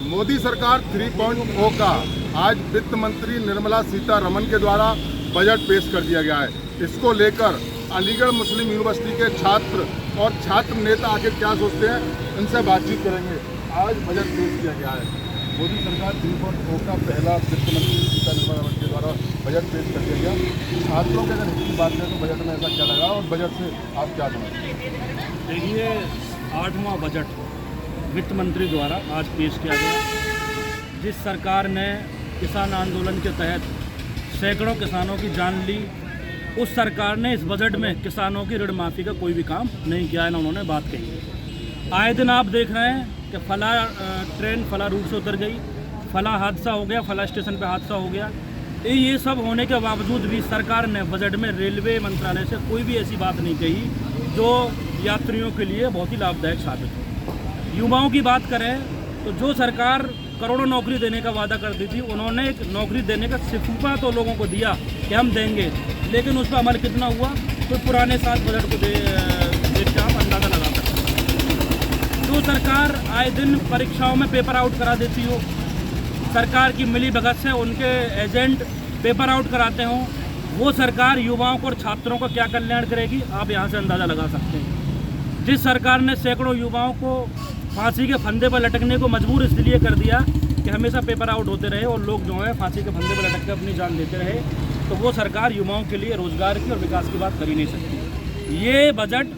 मोदी सरकार 3.0 का आज वित्त मंत्री निर्मला सीतारमण के द्वारा बजट पेश कर दिया गया है। इसको लेकर अलीगढ़ मुस्लिम यूनिवर्सिटी के छात्र और छात्र नेता आखिर क्या सोचते हैं, इनसे बातचीत करेंगे। आज बजट पेश किया गया है। मोदी सरकार 3.0 का पहला वित्त मंत्री सीतारमण के द्वारा बजट पेश कर दिया गया। छात्रों के अगर हिस्से की बात करें तो बजट में ऐसा क्या लगा और बजट से आप क्या समझते हैं? देखिए, 8वां बजट वित्त मंत्री द्वारा आज पेश किया गया। जिस सरकार ने किसान आंदोलन के तहत सैकड़ों किसानों की जान ली, उस सरकार ने इस बजट में किसानों की ऋण माफ़ी का कोई भी काम नहीं किया है, ना उन्होंने बात कही। आए दिन आप देख रहे हैं कि फला ट्रेन फला रूट से उतर गई, फला हादसा हो गया, फला स्टेशन पे हादसा हो गया। ये सब होने के बावजूद भी सरकार ने बजट में रेलवे मंत्रालय से कोई भी ऐसी बात नहीं कही जो यात्रियों के लिए बहुत ही लाभदायक साबित हो। युवाओं की बात करें तो जो सरकार करोड़ों नौकरी देने का वादा करती थी, उन्होंने एक नौकरी देने का सिफुफा तो लोगों को दिया कि हम देंगे, लेकिन उस पर अमल कितना हुआ तो पुराने साल बजट को देख के आप अंदाज़ा लगा सकते हैं। जो सरकार आए दिन परीक्षाओं में पेपर आउट करा देती हो, सरकार की मिली भगत से उनके एजेंट पेपर आउट कराते हों, वो सरकार युवाओं को और छात्रों का क्या कल्याण करेगी, आप यहाँ से अंदाज़ा लगा सकते हैं। जिस सरकार ने सैकड़ों युवाओं को फांसी के फंदे पर लटकने को मजबूर इसलिए कर दिया कि हमेशा पेपर आउट होते रहे और लोग जो है फांसी के फंदे पर लटक कर अपनी जान देते रहे, तो वो सरकार युवाओं के लिए रोजगार की और विकास की बात कर ही नहीं सकती। ये बजट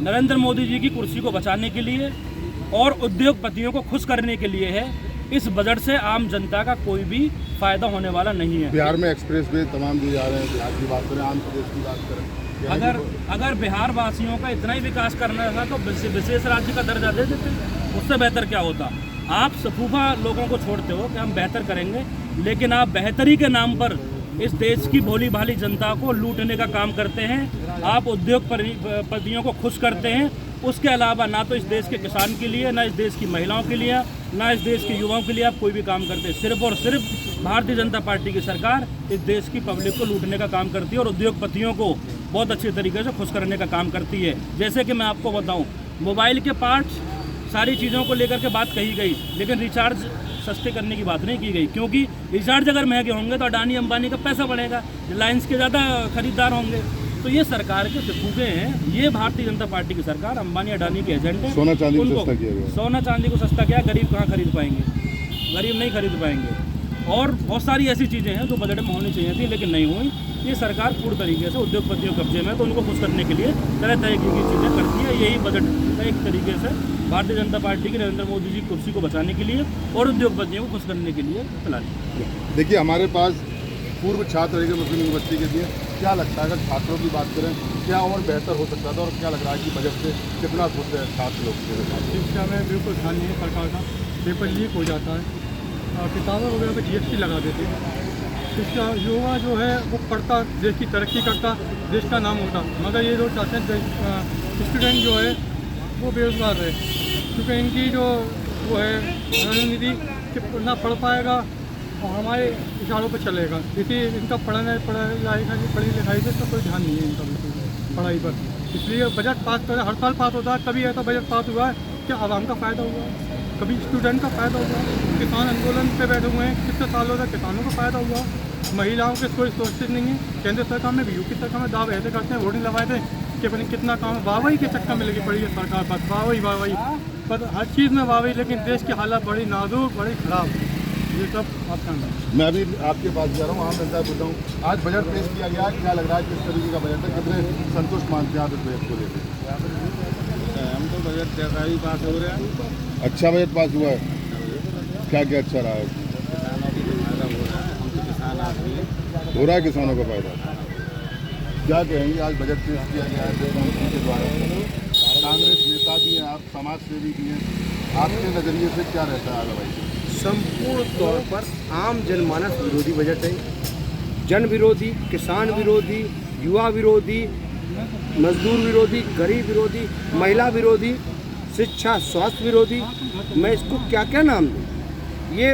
नरेंद्र मोदी जी की कुर्सी को बचाने के लिए और उद्योगपतियों को खुश करने के लिए है। इस बजट से आम जनता का कोई भी फायदा होने वाला नहीं है। बिहार में एक्सप्रेस वे तमाम दिए जा रहे हैं। बिहार की बात करें, आंध्र प्रदेश की बात करें, अगर बिहार वासियों का इतना ही विकास करना था तो विशेष राज्य का दर्जा दे देते, उससे बेहतर क्या होता। आप सफूफा लोगों को छोड़ते हो कि हम बेहतर करेंगे, लेकिन आप बेहतरी के नाम पर इस देश की भोली भाली जनता को लूटने का काम करते हैं। आप उद्योगपतियों को खुश करते हैं, उसके अलावा ना तो इस देश के किसान के लिए, ना इस देश की महिलाओं के लिए, ना इस देश के युवाओं के लिए आप कोई भी काम करते। सिर्फ और सिर्फ भारतीय जनता पार्टी की सरकार इस देश की पब्लिक को लूटने का काम करती है और उद्योगपतियों को बहुत अच्छे तरीके से खुश करने का काम करती है। जैसे कि मैं आपको बताऊं, मोबाइल के पार्ट्स सारी चीज़ों को लेकर के बात कही गई, लेकिन रिचार्ज सस्ते करने की बात नहीं की गई, क्योंकि रिचार्ज अगर महंगे होंगे तो अडानी अंबानी का पैसा बढ़ेगा, रिलायंस के ज़्यादा खरीदार होंगे। तो ये सरकार के सिफूफे हैं। ये भारतीय जनता पार्टी की सरकार अंबानी अडानी के एजेंट है। सोना चांदी को सस्ता किया गया। सोना चांदी को सस्ता किया, गरीब कहाँ खरीद पाएंगे? गरीब नहीं खरीद पाएंगे। और बहुत सारी ऐसी चीज़ें हैं जो बजट में होनी चाहिए थी लेकिन नहीं हुई। ये सरकार पूर्ण तरीके से उद्योगपतियों कब्जे में, तो उनको खुश करने के लिए तरह तरह की चीज़ें करती है। यही बजट का एक तरीके से भारतीय जनता पार्टी की नरेंद्र मोदी जी कुर्सी को बचाने के लिए और उद्योगपतियों को खुश करने के लिए चलानी। देखिए, हमारे पास पूर्व छात्र अलीगढ़ मुस्लिम यूनिवर्सिटी के लिए क्या लगता है, अगर छात्रों की बात करें, क्या और बेहतर हो सकता था और क्या लग रहा है कि बजट से कितना खुश है छात्र लोग? शिक्षा में बिल्कुल ध्यान नहीं है सरकार का। पेपर लीक हो जाता है, किताबों वगैरह पर GST लगा देते हैं। शिक्षा युवा जो है वो पढ़ता, देश की तरक्की करता, देश का नाम होता, मगर ये लोग चाहते हैं स्टूडेंट जो है वो बेरोजगार रहे, क्योंकि इनकी जो वो है रणनीति कि ना पढ़ पाएगा और हमारे इशारों पर चलेगा। इसलिए इनका पढ़ी लिखाई से तो कोई ध्यान नहीं है इनका बिल्कुल पढ़ाई पर। इसलिए बजट पास कर, हर साल पास होता है, कभी ऐसा बजट पास हुआ है कि आवाम का फ़ायदा हुआ है, कभी स्टूडेंट का फ़ायदा हुआ, किसान आंदोलन पे बैठे हुए हैं, कितने सालों से किसानों का फ़ायदा हुआ, महिलाओं के कोई सोचते नहीं है। केंद्र सरकार में भी, यूपी सरकार में दाव ऐसे करते हैं, वोटिंग लगाए थे कि अपनी कितना काम, वाहवाही के चक्कर में लगी पड़ी है सरकार पर, वाहवाही पर हर चीज़ में वाहवाही, लेकिन देश की हालत बड़ी नाजुक, बड़ी ख़राब। ये सब आपका मैं अभी आपके पास जा रहा हूँ, वहाँ मैं पूछता हूँ, आज बजट पेश किया गया, क्या लग रहा है किस तरीके का बजट है, कितने संतुष्ट मानते हैं आप इस बजट को लेकर? हम तो बजट जैसा ही पास हो रहा है। अच्छा बजट पास हुआ है, क्या क्या अच्छा रहा है? किसानों को फायदा हो रहा है, हम तो किसान आदमी हैं। हो रहा है किसानों का फायदा। क्या कहेंगे, आज बजट पेश किया गया है मुख्यमंत्री के द्वारा, कांग्रेस नेता भी हैं, आप समाज सेवी भी हैं, आपके नज़रिए से क्या रहता है भाई? संपूर्ण तौर पर आम जनमानस विरोधी बजट है। जन विरोधी, किसान विरोधी, युवा विरोधी, मजदूर विरोधी, गरीब विरोधी, महिला विरोधी, शिक्षा स्वास्थ्य विरोधी, मैं इसको क्या क्या नाम दूँ। ये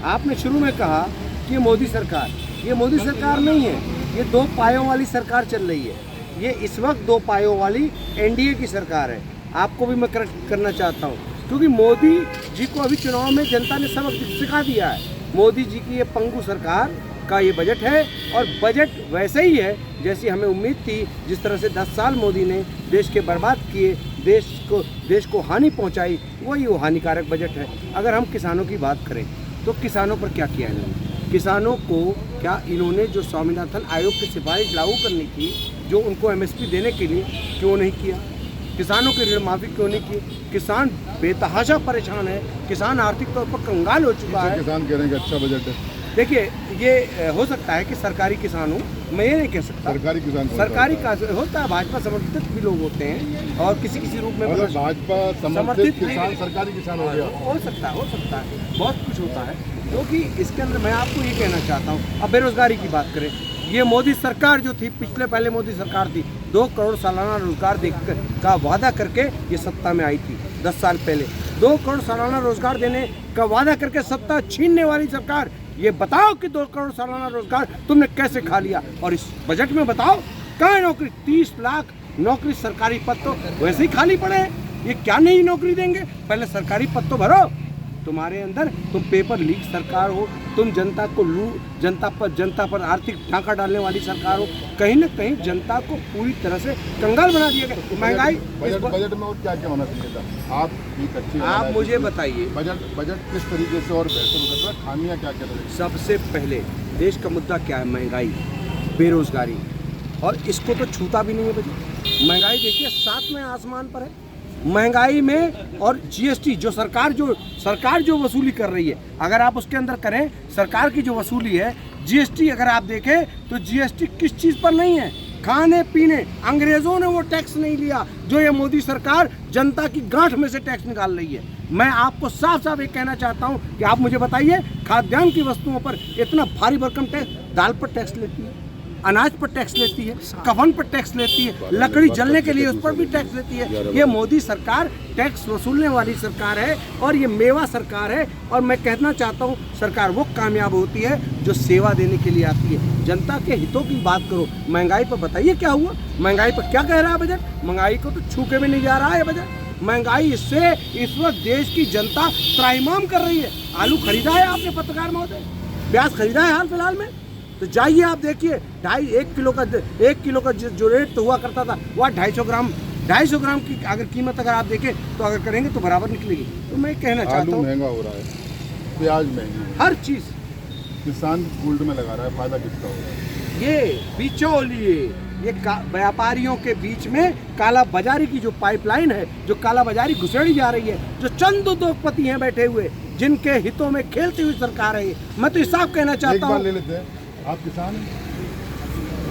आपने शुरू में कहा कि मोदी सरकार, ये मोदी सरकार नहीं है, ये दो पायों वाली सरकार चल रही है। ये इस वक्त दो पायों वाली NDA की सरकार है। आपको भी मैं करेक्ट करना चाहता हूँ, क्योंकि मोदी जी को अभी चुनाव में जनता ने सबक सिखा दिया है। मोदी जी की ये पंगु सरकार का ये बजट है और बजट वैसे ही है जैसी हमें उम्मीद थी। जिस तरह से 10 साल मोदी ने देश के बर्बाद किए, देश को हानि पहुंचाई, वही वो हानिकारक बजट है। अगर हम किसानों की बात करें तो किसानों पर क्या किया इन्होंने? किसानों को क्या इन्होंने जो स्वामीनाथन आयोग की सिफारिश लागू करनी थी, जो उनको MSP देने के लिए, क्यों नहीं किया? किसानों की ऋण माफ़ी क्यों नहीं की? किसान बेतहाशा परेशान है, किसान आर्थिक तौर पर कंगाल हो चुका है। किसान कह रहे हैं कि अच्छा बजट है। देखिए, ये हो सकता है कि सरकारी किसान हो, मैं ये नहीं कह सकता। सरकारी किसान सरकारी का होता है, भाजपा समर्थित भी लोग होते हैं और किसी रूप में मतलब भाजपा समर्थित किसान सरकारी किसान हो गया। हो सकता है, बहुत कुछ होता है। क्योंकि इसके अंदर मैं आपको ये कहना चाहता हूँ, अब बेरोजगारी की बात करें, ये मोदी सरकार जो थी, पहले मोदी सरकार थी, 2 करोड़ सालाना रोजगार देकर का वादा करके ये सत्ता में आई थी 10 साल पहले। 2 करोड़ सालाना रोजगार देने का वादा करके सत्ता छीनने वाली सरकार, ये बताओ कि 2 करोड़ सालाना रोजगार तुमने कैसे खा लिया? और इस बजट में बताओ कहाँ नौकरी? 30 लाख नौकरी सरकारी पद तो वैसे ही खाली पड़े हैं। ये क्या नई नौकरी देंगे? पहले सरकारी पद तो भरो। तुम्हारे अंदर तुम पेपर लीक सरकार हो, तुम जनता पर आर्थिक ढांका डालने वाली सरकार हो। कहीं न कहीं जनता को पूरी तरह से कंगाल बना दिया गया। महंगाई बजट में और क्या क्या होना चाहिए था? आप मुझे बताइए, बजट किस तरीके से और बेहतर हो सकता है? खामियां क्या क्या रहेगी? सबसे पहले देश का मुद्दा क्या है? महंगाई, बेरोजगारी, और इसको तो छूता भी नहीं है बजट। महंगाई देखिए 7वें आसमान पर है महंगाई में। और GST जो सरकार जो वसूली कर रही है, अगर आप उसके अंदर करें, सरकार की जो वसूली है GST, अगर आप देखें तो GST किस चीज़ पर नहीं है? खाने पीने। अंग्रेजों ने वो टैक्स नहीं लिया जो ये मोदी सरकार जनता की गांठ में से टैक्स निकाल रही है। मैं आपको साफ साफ ये कहना चाहता हूँ कि आप मुझे बताइए, खाद्यान्न की वस्तुओं पर इतना भारी भरकम टैक्स, दाल पर टैक्स लेती है, अनाज पर टैक्स लेती है, कफन पर टैक्स लेती है, लकड़ी जलने के लिए उस पर भी टैक्स लेती है। ये मोदी सरकार टैक्स वसूलने वाली सरकार है और ये मेवा सरकार है। और मैं कहना चाहता हूँ, सरकार वो कामयाब होती है जो सेवा देने के लिए आती है। जनता के हितों की बात करो। महंगाई पर बताइए क्या हुआ? महंगाई पर क्या कह रहा है बजट? महंगाई को तो छू के भी नहीं जा रहा है बजट। महंगाई इससे इस वक्त देश की जनता त्राहिमाम कर रही है। आलू खरीदा है आपने पत्रकार महोदय? प्याज खरीदा है हाल फिलहाल में? तो जाइए आप देखिए, 1 किलो का जो रेट तो हुआ करता था, वह 250 ग्राम की अगर कीमत अगर आप देखें तो अगर करेंगे तो बराबर निकलेगी। तो मैं कहना चाहता हूँ, महंगा हो रहा है, प्याज महंगी, हर चीज़ किसान गोल्ड में लगा रहा है, फायदा किसका हो रहा है? ये बिचौलिए, ये व्यापारियों के बीच में काला बाजारी की जो पाइपलाइन है, जो काला बाजारी घुसेड़ी जा रही है, जो चंद उद्योगपति हैं बैठे हुए, जिनके हितों में खेलती हुई सरकार है। मैं तो साफ कहना चाहता हूँ, ले लेते हैं, आप किसान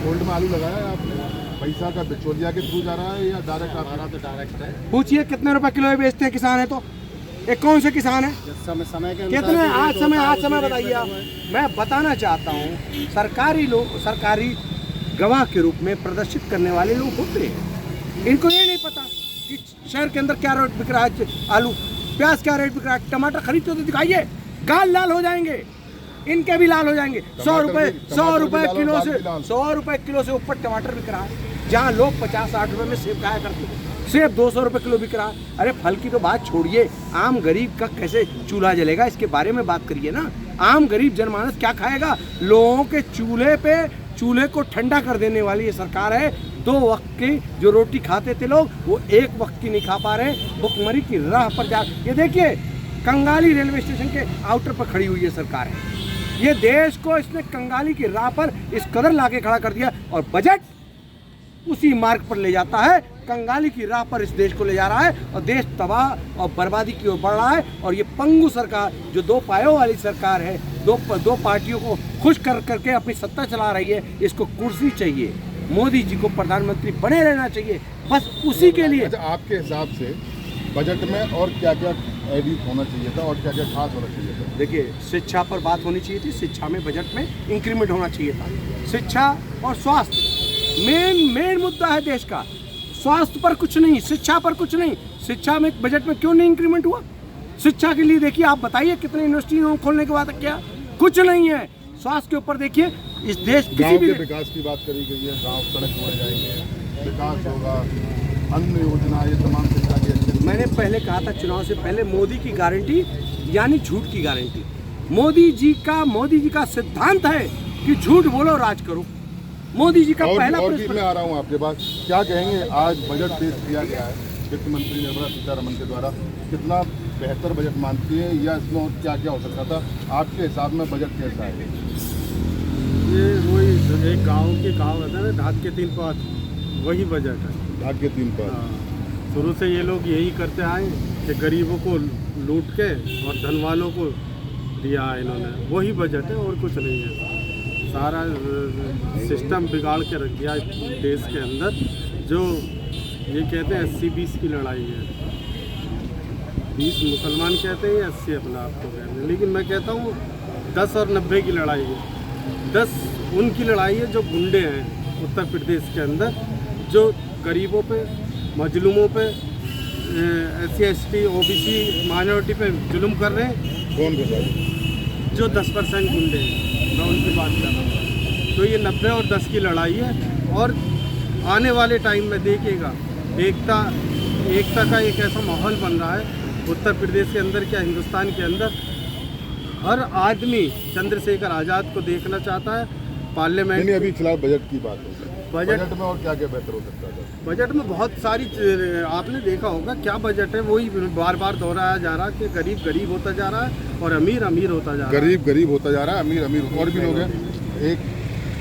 गोल्ड में आलू लगाया है आपने, पैसा का बिचौलिया के थ्रू जा रहा है या डायरेक्ट आप? डायरेक्ट है। पूछिए कितने रुपए किलो बेचते हैं किसान है तो? ये कौन से किसान है? समय के कितने? आज समय बताइए आप। मैं बताना चाहता हूँ, सरकारी गवाह के रूप में प्रदर्शित करने वाले लोग होते हैं। इनको ये नहीं पता कि शहर के अंदर क्या रेट बिक रहा है, आलू प्याज क्या रेट बिक रहा है। टमाटर खरीदते हो तो दिखाइए, गाल लाल हो जाएंगे, इनके भी लाल हो जाएंगे। 100 रुपए किलो से ऊपर टमाटर बिक रहा है, जहाँ लोग 50-60 रुपए में सेब खाया करते हैं। सेब 200 रुपए किलो बिक रहा है। अरे फल की तो बात छोड़िए, आम गरीब का कैसे चूल्हा जलेगा, इसके बारे में बात करिए ना। आम गरीब जनमानस क्या खाएगा? लोगों के चूल्हे को ठंडा कर देने वाली ये सरकार है। 2 वक्त की जो रोटी खाते थे लोग, वो 1 वक्त की नहीं खा पा रहे, भुखमरी की राह पर जा। ये देखिए, कंगाली रेलवे स्टेशन के आउटर पर खड़ी हुई है सरकार है। ये देश को इसने कंगाली की राह पर इस कदर लाके खड़ा कर दिया, और बजट उसी मार्ग पर ले जाता है, कंगाली की राह पर इस देश को ले जा रहा है, और देश तबाह और बर्बादी की ओर बढ़ रहा है। और ये पंगु सरकार, जो 2 पायों वाली सरकार है, दो पार्टियों को खुश करके अपनी सत्ता चला रही है, इसको कुर्सी चाहिए। मोदी जी को प्रधानमंत्री बने रहना चाहिए, बस उसी के लिए। अच्छा, आपके हिसाब से बजट में और क्या क्या एडिट होना चाहिए था और क्या क्या खास होना चाहिए था? देखिए, शिक्षा पर बात होनी चाहिए थी। शिक्षा में बजट में इंक्रीमेंट होना चाहिए था। शिक्षा और स्वास्थ्य मेन मुद्दा है देश का। स्वास्थ्य पर कुछ नहीं, शिक्षा पर कुछ नहीं। शिक्षा में बजट में क्यों नहीं इंक्रीमेंट हुआ? शिक्षा के लिए देखिए, आप बताइए कितने यूनिवर्सिटी खोलने के बाद क्या? कुछ नहीं है। स्वास्थ्य के ऊपर देखिए, इस देश गाँव के विकास की बात करी गई है, गाँव सड़क जोड़े जाएंगे, विकास होगा, अन्न योजना, ये तमाम शिक्षा की मैंने पहले कहा था चुनाव से पहले, मोदी की गारंटी यानी झूठ की गारंटी। मोदी जी का सिद्धांत है कि झूठ बोलो राज करो। मोदी जी का पहला और भी मैं आ रहा हूँ आपके पास, क्या कहेंगे आज बजट पेश किया गया है वित्त मंत्री निर्मला सीतारमण के द्वारा, कितना बेहतर बजट मानती है या इसमें और क्या क्या हो सकता था? आपके हिसाब में बजट कैसा है? ये वही एक गाँव की कहावत है ना, ढाक के 3 पात, वही बजट है। ढाक के 3 पात। हाँ, शुरू से ये लोग यही करते आए कि गरीबों को लूट के और धन वालों को दिया है इन्होंने, वही बजट है और कुछ नहीं है। सारा सिस्टम बिगाड़ के रख दिया देश के अंदर। जो ये कहते हैं 80-20 की लड़ाई है, 20 मुसलमान कहते हैं, 80 अपना आप को कहते हैं, लेकिन मैं कहता हूँ 10 और 90 की लड़ाई है। 10 उनकी लड़ाई है जो गुंडे हैं उत्तर प्रदेश के अंदर, जो गरीबों पे, मजलूमों पे, SC/ST OBC माइनॉरिटी पे जुल्म कर रहे हैं। कौन बताइए? जो 10% गुंडे हैं, मैं उनकी बात कर रहा हूँ। तो ये 90 और 10 की लड़ाई है, और आने वाले टाइम में देखिएगा एकता का एक ऐसा माहौल बन रहा है उत्तर प्रदेश के अंदर, क्या हिंदुस्तान के अंदर। हर आदमी चंद्रशेखर आज़ाद को देखना चाहता है पार्लियामेंट। नहीं, अभी फिलहाल बजट की बात है। बजट में और क्या क्या बेहतर हो सकता है? बजट में बहुत सारी आपने देखा होगा क्या बजट है, वही बार बार दोहराया जा रहा है कि गरीब गरीब होता जा रहा है और अमीर अमीर होता जा रहा है। गरीब गरीब होता जा रहा है, अमीर अमीर और भी लोग हैं। एक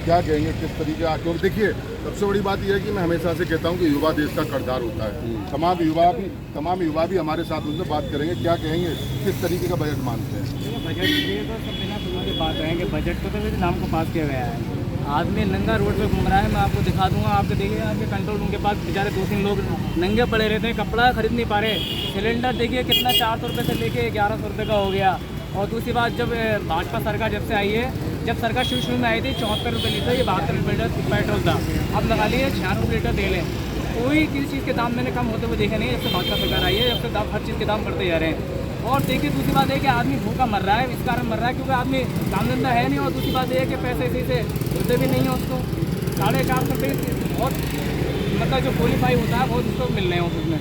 क्या कहेंगे किस तरीके का? क्योंकि देखिए सबसे बड़ी बात यह है कि मैं हमेशा से कहता हूं कि युवा देश का कर्जदार होता है। तमाम युवा भी हमारे साथ उनसे बात करेंगे। क्या कहेंगे, किस तरीके का बजट मानते हैं? बजट ये तो सब बिना सुना के बात है कि बजट को तो मेरे नाम को पास किया गया है। आदमी नंगा रोड पे घूम रहा है, मैं आपको दिखा दूंगा। आपके देखिए आपके कंट्रोल रूम के पास बेचारे 2-3 लोग नंगे पड़े रहते हैं, कपड़ा खरीद नहीं पा रहे। सिलेंडर देखिए कितना 400 रुपये से लेके 1100 रुपये का हो गया। और दूसरी बात, जब भाजपा सरकार जब से आई है, जब सरकार शुरू में आई थी 74 रुपये लीटर, ये 72 रुपये लीटर पेट्रोल था। अब लगा लिए 96 रुपये लीटर तेल है। कोई किसी चीज़ के दाम मैंने कम होते हुए देखे नहीं है जब से भाजपा सरकार आई है, जब से हर चीज़ के दाम बढ़ते जा रहे हैं। और देखिए दूसरी बात है कि आदमी भूखा मर रहा है, इस कारण मर रहा है क्योंकि आदमी काम धंधा है नहीं। और दूसरी बात ये है कि पैसे इसी से मिलते भी नहीं है उसको। 450 रुपये बहुत मतलब जो क्वालिफाई होता है बहुत उसको मिल रहे हैं उसमें।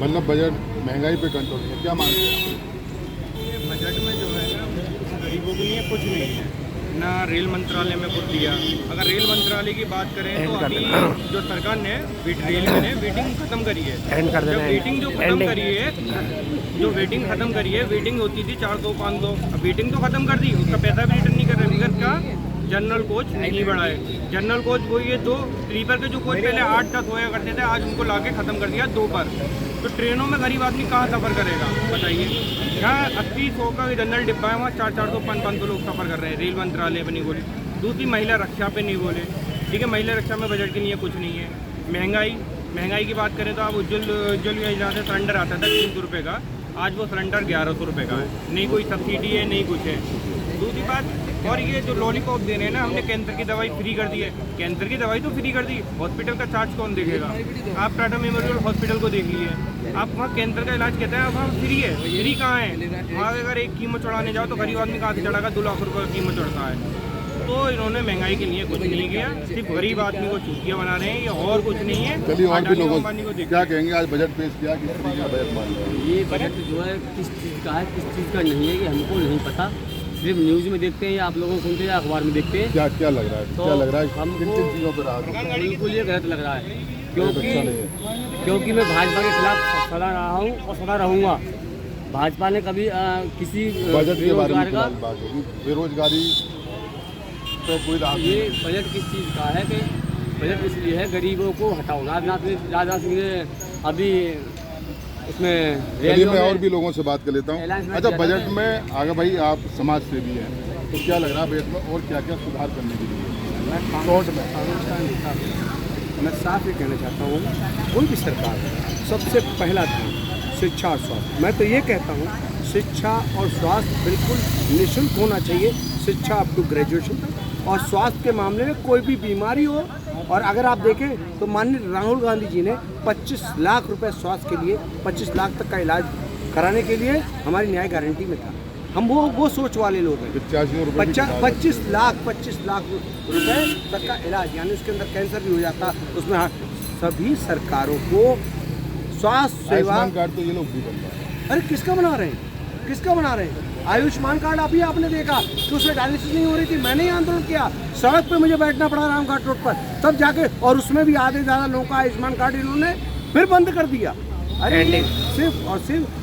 मतलब बजट महंगाई पे कंट्रोल है, क्या मानते हैं? बजट में जो है ना गरीबों के लिए कुछ नहीं है ना। रेल मंत्रालय में कुछ दिया। अगर रेल मंत्रालय की बात करें तो अभी जो सरकार ने रेलवे ने वेटिंग खत्म करी है। जब वेटिंग जो खत्म करी है, वेटिंग होती थी 400-500, अब वेटिंग तो खत्म कर दी, उसका पैसा भी रिटर्न नहीं कर रहे। बिगत का जनरल कोच नहीं बढ़ाए। जनरल कोच वही है 2 स्लीपर के जो कोच पहले 8-10 होया करते थे, आज उनको लाके खत्म कर दिया 2 पर। तो ट्रेनों में गरीब आदमी कहाँ सफ़र करेगा बताइए? यहाँ 80-100 का जनरल डिब्बा है, वहाँ 400-500 लोग सफ़र कर रहे हैं। रेल मंत्रालय पे नहीं बोले। दूसरी महिला रक्षा पे नहीं बोले। ठीक है, महिला रक्षा में बजट के लिए कुछ नहीं है। महंगाई की बात करें तो आप उज्ज्वल योजना से सिलेंडर आता था 300 रुपये का, आज वो सिलेंडर 1100 रुपये का है। नहीं कोई सब्सिडी है, नहीं कुछ है। दूसरी बात, और ये जो लॉलीपॉप दे रहे हैं ना, हमने कैंसर की दवाई फ्री कर दी है। कैंसर की दवाई तो फ्री कर दी, हॉस्पिटल का चार्ज कौन देखेगा? आप टाटा मेमोरियल हॉस्पिटल को देख लीजिए, आप वहाँ कैंसर का इलाज कहते हैं, अब वहाँ फ्री है। फ्री कहाँ है? वहाँ अगर एक कीमो चढ़ाने जाओ तो गरीब आदमी कहाँ से चढ़ाएगा? 2 लाख रुपये का कीमो चढ़ता है। तो इन्होंने महंगाई के लिए कुछ नहीं किया, सिर्फ गरीब आदमी को चूतिया बना रहे हैं, ये और कुछ नहीं है। चलिए और भी लोगों को क्या कहेंगे, आज बजट पेश किया, किस तरीके का बजट मानते हैं? ये बजट जो है किस चीज़ का है किस चीज़ का नहीं है कि हमको नहीं पता। सिर्फ न्यूज़ में देखते हैं या आप लोगों को सुनते हैं या अखबार में देखते हैं। क्या लग रहा है? तो क्या लग रहा है? हमको किन चीज़ों पर रहा? बिल्कुल ये गलत लग रहा है, अच्छा नहीं है। क्योंकि मैं भाजपा के खिलाफ सदा रहा हूँ और सदा रहूँगा। भाजपा ने कभी किसी बजट के बारे में बेरोजगार का बात होगी, बेरोजगारी पे कोई राहत ये बजट किस चीज़ का है कि बजट इसलिए है गरीबों को हटाओ। राजनाथ सिंह ने अभी उसमें चलिए मैं और भी लोगों से बात कर लेता हूँ। अच्छा, बजट में आगे भाई आप समाज सेवी हैं, तो क्या लग रहा है बजट में और क्या क्या सुधार करने के लिए? शॉर्ट में मैं साफ ये कहना चाहता हूँ, कोई भी सरकार सबसे पहला था शिक्षा और स्वास्थ्य। मैं तो ये कहता हूँ शिक्षा और स्वास्थ्य बिल्कुल निःशुल्क होना चाहिए, शिक्षा अप टू ग्रेजुएशन तक। और स्वास्थ्य के मामले में कोई भी बीमारी हो, और अगर आप देखें तो माननीय राहुल गांधी जी ने 25 लाख रुपए स्वास्थ्य के लिए, 25 लाख तक का इलाज कराने के लिए हमारी न्याय गारंटी में था। हम वो सोच वाले लोग हैं। 25 लाख रुपए तक का इलाज, यानी उसके अंदर कैंसर भी हो जाता, उसमें सभी सरकारों को स्वास्थ्य सेवा। आयुष्मान कार्ड तो ये लोग भी बन रहा है। अरे किसका बना रहे हैं, किसका बना रहे हैं? आयुष्मान कार्ड अभी आपने देखा कि उसमें डायलिसिस नहीं हो रही थी, मैंने ही आंदोलन किया, सड़क पे मुझे बैठना पड़ा रामघाट रोड पर, तब जाके, और उसमें भी आधे ज़्यादा लोगों का आयुष्मान कार्ड इन्होंने फिर बंद कर दिया। अरे ये सिर्फ और सिर्फ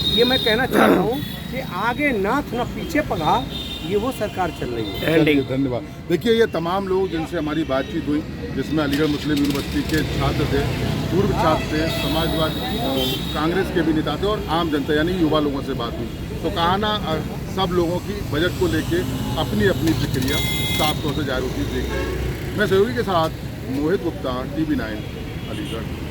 ये मैं कहना चाहता हूँ कि आगे नाथ न पीछे पगा, ये वो सरकार चल रही है। चलिए, धन्यवाद। देखिए, ये तमाम लोग जिनसे हमारी बातचीत हुई, जिसमें अलीगढ़ मुस्लिम यूनिवर्सिटी के छात्र थे, पूर्व छात्र थे, समाजवादी कांग्रेस के भी नेता थे और आम जनता यानी युवा लोगों से बात हुई। तो कहा ना, सब लोगों की बजट को लेके अपनी अपनी प्रक्रिया साफ तौर से जाहिर होती है। मैं सहयोगी के साथ मोहित गुप्ता, TV9 अलीगढ़।